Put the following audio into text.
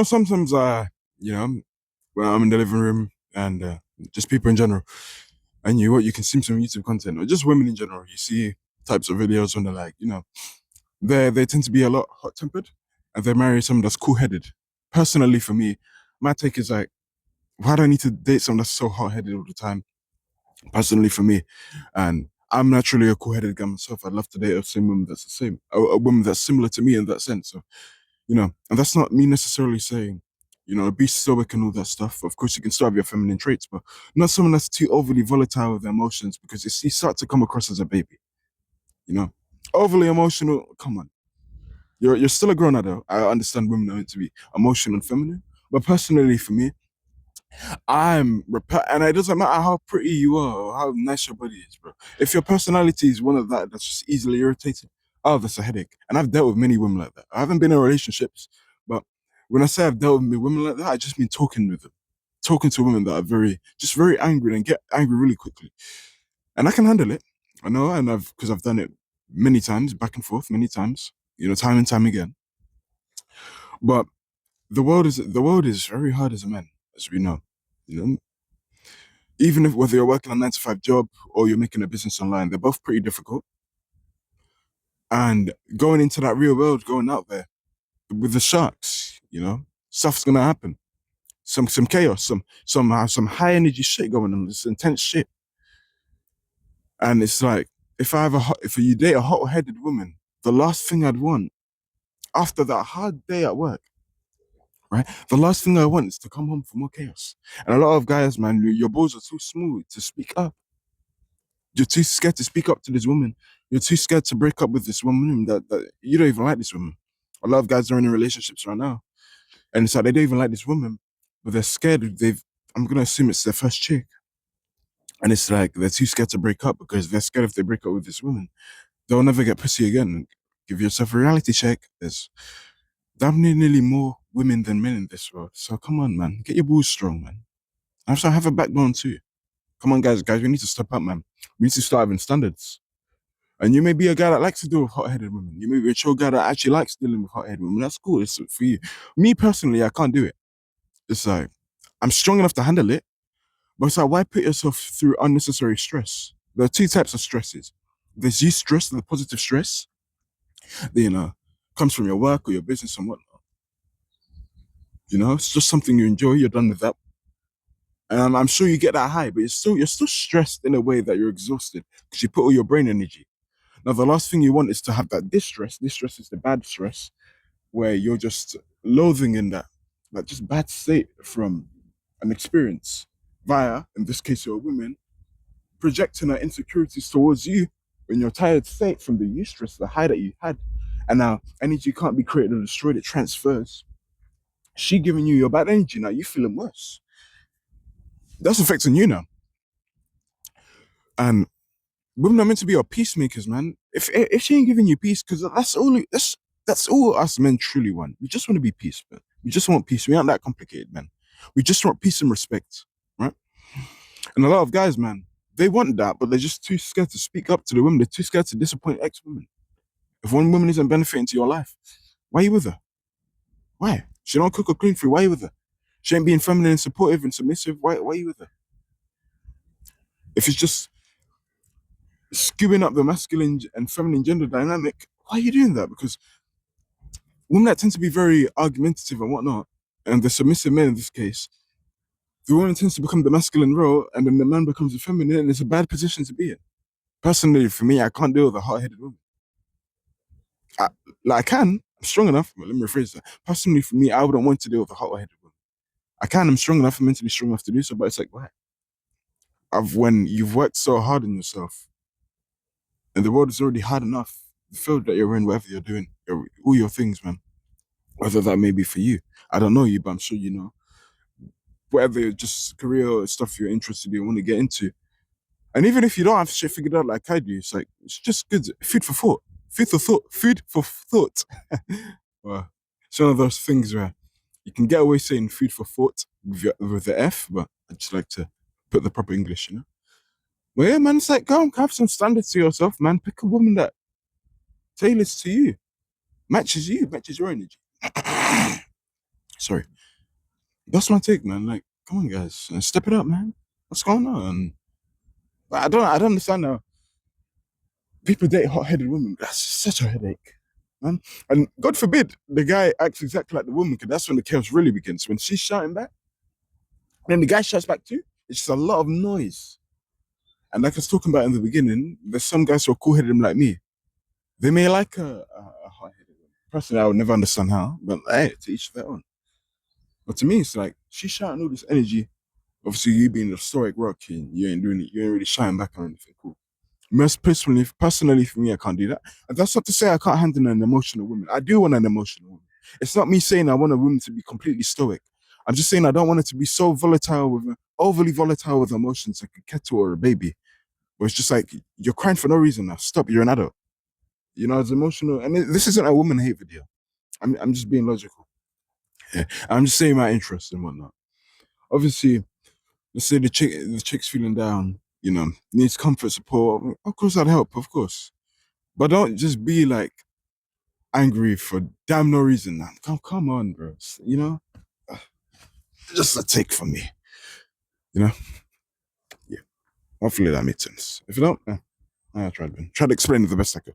Sometimes you know, when I'm in the living room and just people in general, and you consume some YouTube content or just women in general, you see types of videos when they're like, they tend to be a lot hot tempered, and they marry someone that's cool headed. Personally, for me, my take is like, why do I need to date someone that's so hot headed all the time? Personally, for me, and I'm naturally a cool headed guy myself. I'd love to date a same woman that's the same, a woman that's similar to me in that sense. So and that's not me necessarily saying, be stoic and all that stuff. Of course, you can still have your feminine traits, but not someone that's too overly volatile with their emotions because you start to come across as a baby, you know. Overly emotional, come on. You're still a grown adult. I understand women are meant to be emotional and feminine, but personally for me, and it doesn't matter how pretty you are or how nice your body is, bro. If your personality is one of that's just easily irritating, oh, that's a headache. And I've dealt with many women like that. I haven't been in relationships, but when I say I've dealt with women like that, I just mean talking with them, talking to women that are very angry and get angry really quickly. And I can handle it. I know, and because I've done it many times, back and forth, many times, time and time again. But the world is very hard as a man, as we know. You know, even if whether you're working a 9 to 5 job or you're making a business online, they're both pretty difficult. And going into that real world, going out there with the sharks, stuff's gonna happen. Some chaos, some high energy shit going on, this intense shit. And it's like if you date a hot headed woman, the last thing I'd want after that hard day at work, right? The last thing I want is to come home for more chaos. And a lot of guys, man, your balls are too smooth to speak up. You're too scared to speak up to this woman. You're too scared to break up with this woman that you don't even like this woman. A lot of guys are in relationships right now, and it's like they don't even like this woman, but they're scared. I'm gonna assume it's their first chick, and it's like they're too scared to break up because they're scared if they break up with this woman, they'll never get pussy again. Give yourself a reality check. There's damn nearly more women than men in this world. So come on, man, get your balls strong, man. Also have a backbone too. Come on, guys, we need to step up, man. We need to start having standards. And you may be a guy that likes to deal with hot-headed women. You may be a chill guy that actually likes dealing with hot-headed women. That's cool. It's for you. Me personally, I can't do it. It's like I'm strong enough to handle it, but it's like why put yourself through unnecessary stress? There are two types of stresses. There's you stress, the positive stress that comes from your work or your business and whatnot. It's just something you enjoy. You're done with that, and I'm sure you get that high, but you're still stressed in a way that you're exhausted because you put all your brain energy. Now, the last thing you want is to have that distress. Distress is the bad stress where you're just loathing in that just bad state from an experience via, in this case, you're a woman, projecting her insecurities towards you in your tired state from the eustress, the high that you had. And now energy can't be created or destroyed, it transfers. She giving you your bad energy, now you feeling worse. That's affecting you now. And women are meant to be our peacemakers, man. If she ain't giving you peace, because that's all us men truly want. We just want to be peace, man. We just want peace. We aren't that complicated, man. We just want peace and respect, right? And a lot of guys, man, they want that, but they're just too scared to speak up to the women. They're too scared to disappoint ex-women. If one woman isn't benefiting to your life, why are you with her? Why? She don't cook or clean for you. Why are you with her? She ain't being feminine and supportive and submissive. Why are you with her? If it's just skewing up the masculine and feminine gender dynamic, why are you doing that? Because women that tend to be very argumentative and whatnot, and the submissive men in this case, the woman tends to become the masculine role, and then the man becomes the feminine, and it's a bad position to be in. Personally, for me, I can't deal with a hot-headed woman. I, I can, I'm strong enough. But let me rephrase that. Personally, for me, I wouldn't want to deal with a hot-headed woman. I can, I'm strong enough, I'm mentally strong enough to do so, but it's like, why? When you've worked so hard on yourself, and the world is already hard enough, the field that you're in, whatever you're doing, all your things, man, whether that may be for you. I don't know you, but I'm sure you know. Whatever just career or stuff you're interested in, want to get into. And even if you don't have shit figured out like I do, it's just good food for thought. Food for thought. Well, it's one of those things where you can get away saying food for thought with the F, but I just like to put the proper English. Well, yeah, man, it's like go and have some standards to yourself, man. Pick a woman that tailors to you, matches your energy. Sorry. That's my take, man. Like, come on, guys, step it up, man. What's going on? I don't understand how people date hot-headed women. That's such a headache, man. And God forbid the guy acts exactly like the woman, because that's when the chaos really begins. When she's shouting back, and then the guy shouts back too. It's just a lot of noise. And like I was talking about in the beginning, there's some guys who are cool-headed like me. They may like a hot-headed woman. Personally, I would never understand how, but hey, to each their own. But to me, it's like she's shouting all this energy. Obviously, you being a stoic rock king, you ain't doing it. You ain't really shouting back on anything cool. Most personally for me, I can't do that. And that's not to say I can't handle an emotional woman. I do want an emotional woman. It's not me saying I want a woman to be completely stoic. I'm just saying I don't want it to be so volatile overly volatile with emotions like a kettle or a baby. Where it's just like you're crying for no reason now. Stop, you're an adult. You know, it's emotional. And this isn't a woman hate video. I'm just being logical. Yeah. I'm just saying my interests and whatnot. Obviously, let's say the chick's feeling down, needs comfort, support. Of course, I'd help, of course. But don't just be like angry for damn no reason. Man. Come on, bro. Just a take from me. You know, yeah. Hopefully that makes sense. If you don't, I tried to explain it the best I could.